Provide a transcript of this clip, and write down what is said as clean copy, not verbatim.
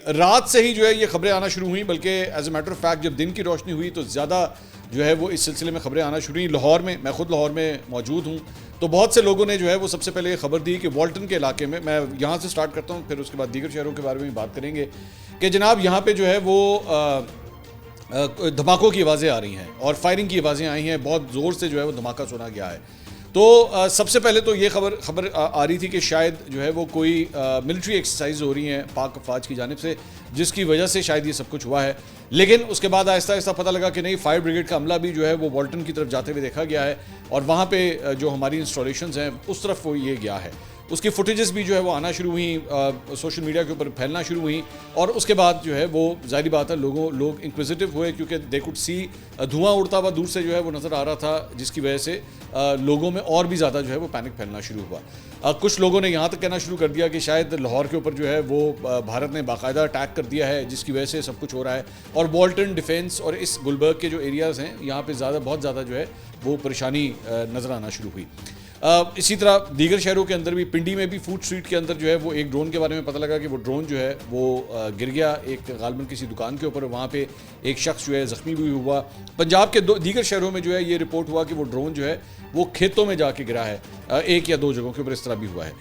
रात से ही जो है ये खबरें आना शुरू हुई, बल्कि as a matter of fact जब दिन की रोशनी हुई तो ज़्यादा जो है वो इस सिलसिले में खबरें आना शुरू हुई। लाहौर में, मैं खुद लाहौर में मौजूद हूँ, तो बहुत से लोगों ने जो है वो सबसे पहले ये खबर दी कि वॉल्टन के इलाके में, मैं यहाँ से स्टार्ट करता हूँ फिर उसके बाद दीगर शहरों के बारे में बात करेंगे, कि जनाब यहाँ पे जो है वो धमाकों की आवाज़ें आ रही हैं और फायरिंग की आवाज़ें आई हैं, बहुत ज़ोर से जो है वो धमाका सुना गया है। तो सबसे पहले तो ये खबर आ रही थी कि शायद जो है वो कोई मिलिट्री एक्सरसाइज हो रही हैं पाक अफवाज की जानिब से, जिसकी वजह से शायद ये सब कुछ हुआ है। लेकिन उसके बाद आहिस्ता आहिस्ता पता लगा कि नहीं, फायर ब्रिगेड का अमला भी जो है वो वॉल्टन की तरफ जाते हुए देखा गया है और वहाँ पे जो हमारी इंस्टॉलेशन्स हैं उस तरफ वो ये गया है। उसकी फुटेजेस भी जो है वो आना शुरू हुई, सोशल मीडिया के ऊपर फैलना शुरू हुई और उसके बाद जो है वो जाहिर बात है लोग इंक्विजिटिव हुए, क्योंकि दे कुड सी धुआं उड़ता हुआ दूर से जो है वो नज़र आ रहा था, जिसकी वजह से लोगों में और भी ज़्यादा जो है वो पैनिक फैलना शुरू हुआ। कुछ लोगों ने यहाँ तक कहना शुरू कर दिया कि शायद लाहौर के ऊपर जो है वो भारत ने बाकायदा अटैक कर दिया है, जिसकी वजह से सब कुछ हो रहा है और वॉल्टन डिफेंस और इस गुलबर्ग के जो एरियाज़ हैं यहाँ पे बहुत ज़्यादा जो है वो परेशानी नज़र आना शुरू हुई। इसी तरह दीगर शहरों के अंदर भी, पिंडी में भी फूड स्ट्रीट के अंदर जो है वो एक ड्रोन के बारे में पता लगा कि वो ड्रोन जो है वो गिर गया एक गालबन किसी दुकान के ऊपर, वहाँ पे एक शख्स जो है ज़ख्मी भी हुआ। पंजाब के दीगर शहरों में जो है ये रिपोर्ट हुआ कि वो ड्रोन जो है वो खेतों में जाके गिरा है, एक या दो जगहों के ऊपर इस तरह भी हुआ है।